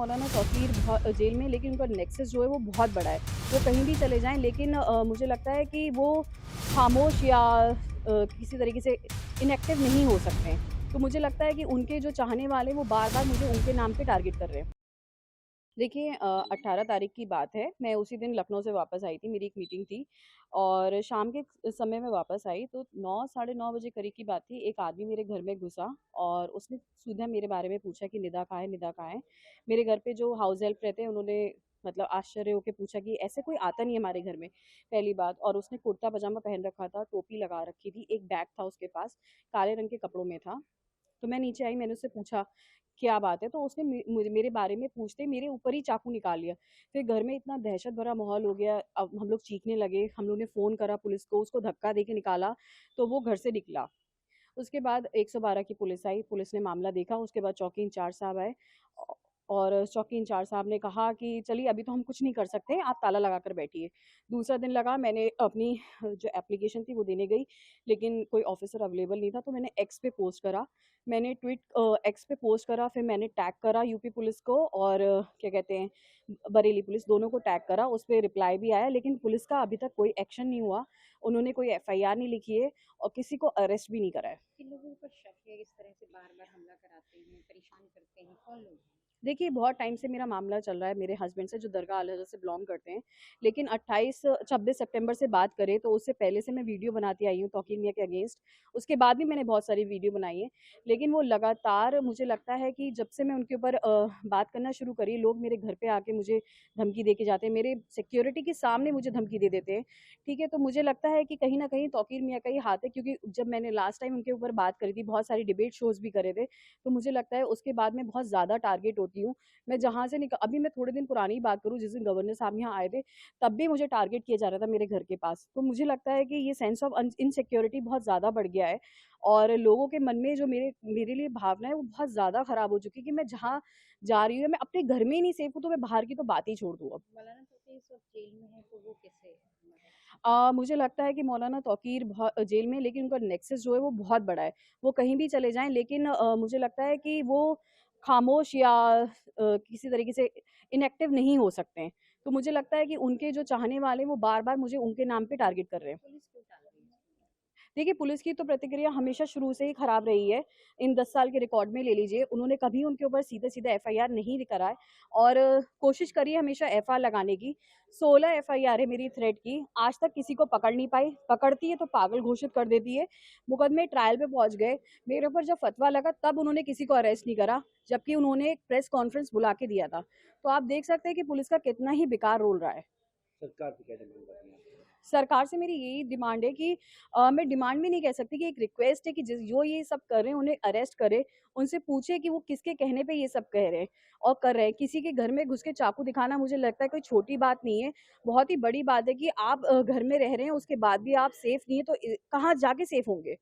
मौलाना Tauqeer jail में, लेकिन उनका नेक्सस जो है वो बहुत बड़ा है। वो कहीं भी चले जाएँ, लेकिन मुझे लगता है कि वो खामोश या किसी तरीके से इनएक्टिव नहीं हो सकते हैं। तो मुझे लगता है कि उनके जो चाहने वाले हैं वो बार-बार मुझे उनके नाम पे टारगेट कर रहे हैं। देखिए 18 तारीख की बात है, मैं उसी दिन लखनऊ से वापस आई थी, मेरी एक मीटिंग थी और शाम के समय में वापस आई तो 9 साढ़े 9 बजे करीब की बात थी। एक आदमी मेरे घर में घुसा और उसने सीधा मेरे बारे में पूछा कि निदा कहाँ है, निदा कहाँ है? मेरे घर पे जो हाउस हेल्प रहते हैं उन्होंने मतलब आश्चर्य होके पूछा कि ऐसे कोई आता नहीं है हमारे घर में, पहली बात। और उसने कुर्ता पजामा पहन रखा था, टोपी लगा रखी थी, एक बैग था उसके पास, काले रंग के कपड़ों में था। तो मैं नीचे आई, मैंने उससे पूछा, "क्या बात है?" तो उसने मुझे मेरे बारे में पूछते मेरे ऊपर ही चाकू निकाल लिया। फिर घर में इतना दहशत भरा माहौल हो गया, अब हम लोग चीखने लगे, हम लोगों ने फ़ोन करा पुलिस को, उसको धक्का दे के निकाला, तो वो घर से निकला। उसके बाद 112 की पुलिस आई, पुलिस ने मामला देखा, उसके बाद चौकी इंचार्ज साहब आए औ और चौकी इंचार्ज साहब ने कहा कि चलिए अभी तो हम कुछ नहीं कर सकते, आप ताला लगा कर बैठिए। दूसरा दिन लगा, मैंने अपनी जो एप्लीकेशन थी वो देने गई, लेकिन कोई ऑफ़िसर अवेलेबल नहीं था, तो मैंने एक्स पे पोस्ट करा। मैंने एक्स पे पोस्ट करा, फिर मैंने टैग करा यूपी पुलिस को और क्या कहते हैं, बरेली पुलिस, दोनों को टैग करा, उस पे रिप्लाई भी आया, लेकिन पुलिस का अभी तक कोई एक्शन नहीं हुआ। उन्होंने कोई एफआईआर नहीं लिखी है और किसी को अरेस्ट भी नहीं करा है। किन लोगों पर शक है इस तरह से बार-बार हमला कराते हैं, परेशान करते हैं, कौन लोग हैं? देखिए, बहुत टाइम से मेरा मामला चल रहा है मेरे हस्बैंड से, जो दरगाह अल-हज़रत से बिलॉन्ग करते हैं। लेकिन 26 सितंबर से बात करें तो उससे पहले से मैं वीडियो बनाती आई हूँ तौकीर मियाँ के अगेंस्ट। उसके बाद भी मैंने बहुत सारी वीडियो बनाई है। लेकिन वो लगातार, मुझे लगता है कि जब से मैं उनके ऊपर बात करना शुरू करी, लोग मेरे घर पे आके मुझे धमकी दे के जाते हैं। मेरे सिक्योरिटी के सामने मुझे धमकी दे देते हैं। ठीक है? तो मुझे लगता है कि कहीं न कहीं तौकीर मियाँ का ही हाथ है, क्योंकि जब मैंने लास्ट टाइम उनके ऊपर बात करी थी, बहुत सारी डिबेट शोज़ भी करे थे, तो मुझे लगता है उसके बाद मैं बहुत ज़्यादा टारगेट होती हूँ। मैं जहाँ से अभी मैं थोड़े दिन पुरानी ही बात करूँ, जिस दिन गवर्नर साहब यहाँ आए थे, तब भी मुझे टारगेट किया जा रहा था मेरे घर के पास। तो मुझे लगता है कि ये सेंस ऑफ इनसिक्योरिटी बहुत ज़्यादा बढ़ गया है और लोगों के मन में जो मेरे मेरे लिए भावना है वो बहुत ज़्यादा खराब हो चुकी है कि मैं जहाँ जा रही हूँ, मैं अपने घर में ही नहीं सेफ हूँ, तो मैं बाहर की तो बात ही छोड़ दूँ अब। मौलाना तौकीर इस वक़्त जेल में है, तो वो कैसे मदद मुझे लगता है कि मौलाना तौकीर जेल में, लेकिन उनका नेक्सस जो है वो बहुत बड़ा है। वो कहीं भी चले जाएँ, लेकिन मुझे लगता है कि वो खामोश या किसी तरीके से इनएक्टिव नहीं हो सकते हैं। तो मुझे लगता है कि उनके जो चाहने वाले हैं वो बार-बार मुझे उनके नाम पे टारगेट कर रहे हैं। पुलिस क्यों टाल रही है? देखिए, पुलिस की तो प्रतिक्रिया हमेशा शुरू से ही खराब रही है। इन 10 साल के रिकॉर्ड में ले लीजिए, उन्होंने कभी उनके ऊपर सीधे-सीधे एफआईआर नहीं करा है और कोशिश करी है हमेशा एफआईआर लगाने की। 16 एफआईआर है मेरी थ्रेड की, आज तक किसी को पकड़ नहीं पाई। पकड़ती है तो पागल घोषित कर देती है। मुकदमे ट्रायल पे पहुँच गए। मेरे ऊपर जब फतवा लगा तब उन्होंने किसी को अरेस्ट नहीं करा, जबकि उन्होंने एक प्रेस कॉन्फ्रेंस बुला के दिया था। तो आप देख सकते हैं कि पुलिस का कितना ही बेकार रोल रहा है। सरकार से क्या डिमांड कर रही हैं? सरकार से मेरी यही डिमांड है कि मैं डिमांड भी नहीं कह सकती, कि एक रिक्वेस्ट है कि जिस जो ये सब कर रहे हैं उन्हें अरेस्ट करे। उनसे पूछे कि वो किसके कहने पे ये सब कह रहे हैं और कर रहे हैं। किसी के घर में घुस के चाकू दिखाना मुझे लगता है कोई छोटी बात नहीं है। बहुत ही बड़ी बात है कि आप घर में रह रहे हैं, उसके बाद भी आप सेफ नहीं है, तो कहाँ जाके सेफ होंगे?